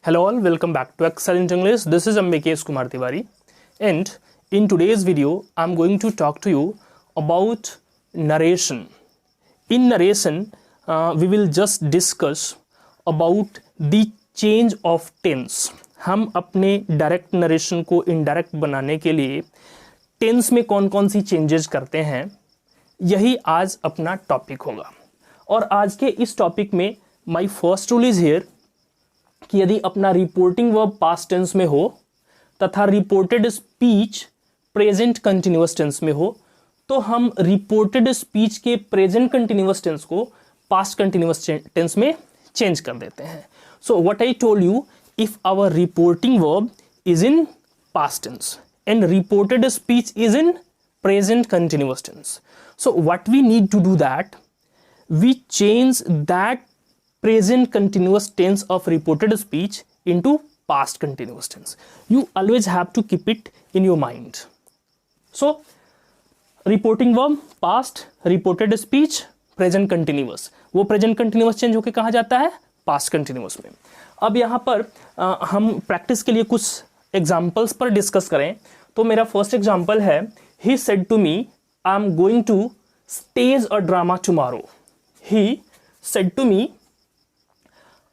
Hello all, welcome back to Excellent English. This is Ambikesh Kumar Tiwari, and in today's video I'm going to talk to you about narration. In narration, we will just discuss about the change of tense. हम अपने direct narration को indirect बनाने के लिए tense में कौन कौन सी changes करते हैं, यही आज अपना टॉपिक होगा. और आज के इस टॉपिक में my first rule is here कि यदि अपना रिपोर्टिंग वर्ब पास्ट टेंस में हो तथा reported speech present continuous tense में हो, तो हम रिपोर्टेड स्पीच के प्रेजेंट कंटिन्यूअस टेंस को पास्ट कंटिन्यूअस टेंस में चेंज कर देते हैं. So what I told you, if our reporting verb is in past tense and reported speech is in present continuous tense, so what we need to do that we change that present continuous tense of reported speech into past continuous tense. You always have to keep it in your mind. So reporting verb past, reported speech present continuous, वो present continuous change होके कहाँ जाता है, past continuous में. अब यहाँ पर हम प्रैक्टिस के लिए कुछ एग्जाम्पल्स पर डिस्कस करें. तो मेरा फर्स्ट एग्जाम्पल है, he said to me I am going to stage a drama tomorrow. He said to me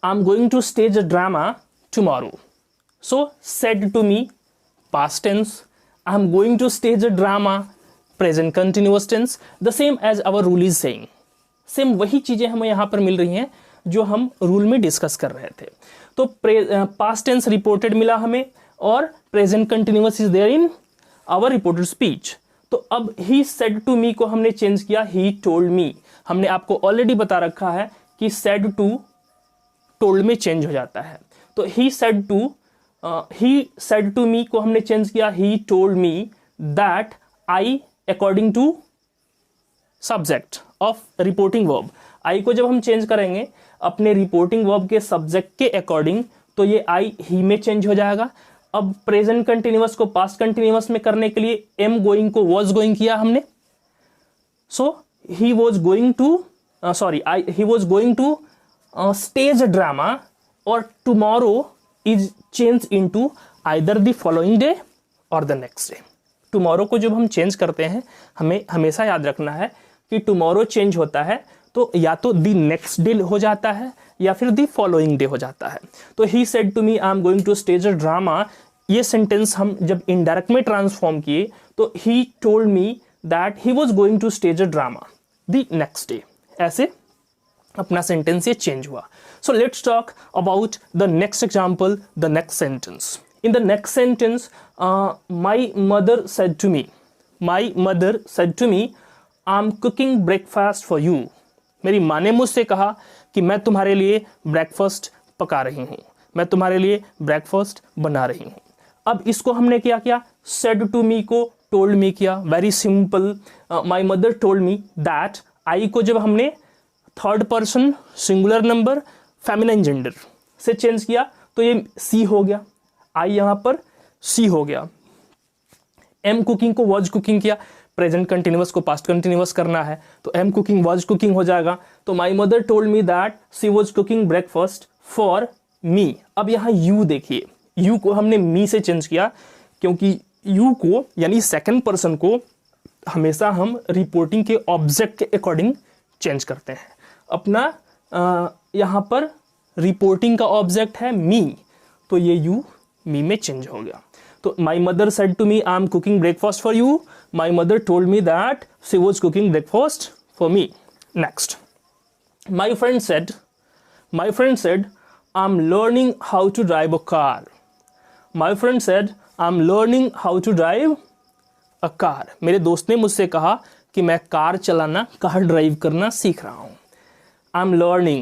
I am going to stage a drama tomorrow. So said to me past tense, I am going to stage a drama present continuous tense, the same as our rule is saying. Same वही चीजें हमें यहाँ पर मिल रही हैं जो हम rule में डिस्कस कर रहे थे. तो पास्ट टेंस रिपोर्टेड मिला हमें और present continuous is there in our reported speech. तो अब ही सेड टू मी को हमने चेंज किया ही टोल्ड मी. हमने आपको ऑलरेडी बता रखा है कि सेड टू टोल्ड में चेंज हो जाता है. तो ही सेड टू मी को हमने चेंज किया he told me that I according to subject of reporting verb. I को जब हम चेंज करेंगे अपने रिपोर्टिंग वर्ब के सब्जेक्ट के अकॉर्डिंग, तो ये आई ही में चेंज हो जाएगा. अब प्रेजेंट कंटिन्यूअस को पास्ट कंटिन्यूअस में करने के लिए एम गोइंग को वॉज गोइंग किया हमने. So he was going to stage a drama और tomorrow is change into either the following day और द नेक्स्ट डे. टुमारो को जब हम चेंज करते हैं हमें हमेशा याद रखना है कि टुमारो चेंज होता है तो या तो दी नेक्स्ट डे हो जाता है या फिर दी फॉलोइंग डे हो जाता है. तो he said to me I am going to stage a drama, ये सेंटेंस हम जब इनडायरेक्ट में ट्रांसफॉर्म किए तो he told me that he was going to stage a drama the next day. ऐसे अपना सेंटेंस ये चेंज हुआ. So let's talk about the next example, the next sentence. In the next sentence my mother said to me I am cooking breakfast for you. मेरी माँ ने मुझसे कहा कि मैं तुम्हारे लिए ब्रेकफास्ट पका रही हूँ, मैं तुम्हारे लिए ब्रेकफास्ट बना रही हूँ. अब इसको हमने क्या किया, सेड टू मी को टोल्ड मी किया. Very simple. My mother told me that, I को जब हमने third person singular number feminine gender से चेंज किया तो ये सी हो गया, आई यहाँ पर सी हो गया. एम कुकिंग को वॉज कुकिंग किया, प्रेजेंट कंटिन्यूअस को पास्ट कंटिन्यूअस करना है तो एम कुकिंग वॉज कुकिंग हो जाएगा. तो my mother told me that she was cooking breakfast for मी. अब यहाँ यू देखिए, यू को हमने मी से चेंज किया क्योंकि यू को यानी सेकंड पर्सन को हमेशा हम रिपोर्टिंग के ऑब्जेक्ट के अकॉर्डिंग चेंज करते हैं. अपना यहाँ पर रिपोर्टिंग का ऑब्जेक्ट है मी, तो ये यू मी में चेंज हो गया. तो my mother said to me I am cooking breakfast for you, my mother told me that she was cooking breakfast for me. Next, my friend said I'm learning how to drive a car. My friend said I'm learning how to drive a car. मेरे दोस्त ने मुझसे कहा कि मैं car drive करना सीख रहा हूँ. I'm learning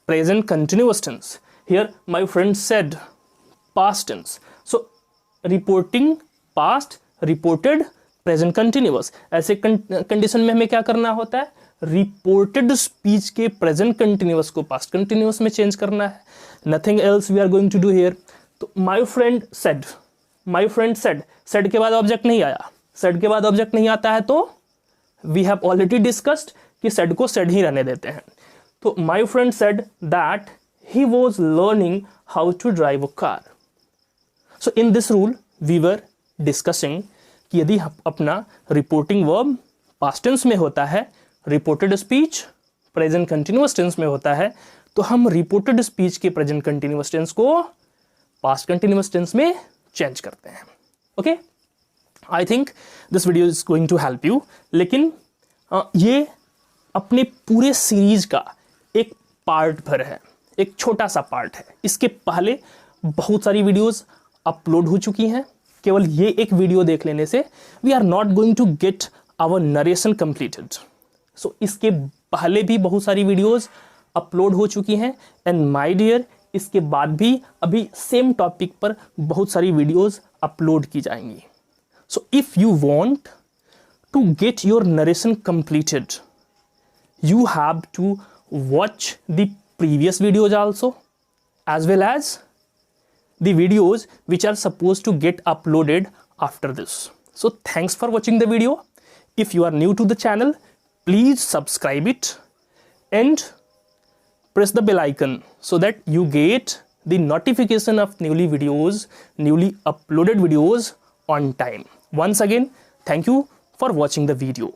present continuous tense. Here my friend said past tense. So reporting past, reported present continuous. ऐसे कंडीशन में हमें क्या करना होता है, रिपोर्टेड स्पीच के प्रेजेंट कंटिन्यूअस को पास्ट कंटिन्यूअस में चेंज करना है. Nothing else we are going to do here. तो माई फ्रेंड सेड, सेड के बाद ऑब्जेक्ट नहीं आया. सेड के बाद ऑब्जेक्ट नहीं आता है तो वी हैव ऑलरेडी डिस्कस्ड कि सेड को सेड ही रहने देते हैं. तो my friend said that he was learning how to drive a car. So in this rule we were discussing कि यदि अपना रिपोर्टिंग वर्ब पास्ट टेंस में होता है, reported speech present continuous tense में होता है, तो हम रिपोर्टेड स्पीच के प्रेजेंट कंटिन्यूअस टेंस को पास्ट कंटिन्यूअस टेंस में चेंज करते हैं. Okay, I think this video is going to help you. लेकिन ये अपने पूरे सीरीज का एक पार्ट भर है, एक छोटा सा पार्ट है. इसके पहले बहुत सारी वीडियोस अपलोड हो चुकी हैं. केवल ये एक वीडियो देख लेने से we are not going to get our narration completed. So इसके पहले भी बहुत सारी वीडियोस अपलोड हो चुकी हैं एंड माय डियर इसके बाद भी अभी सेम टॉपिक पर बहुत सारी वीडियोस अपलोड की जाएंगी. So if you want to get your narration completed you have to watch the previous videos also as well as the videos which are supposed to get uploaded after this. So thanks for watching the video. If you are new to the channel, please subscribe it and press the bell icon so that you get the notification of newly uploaded videos on time. Once again, thank you for watching the video.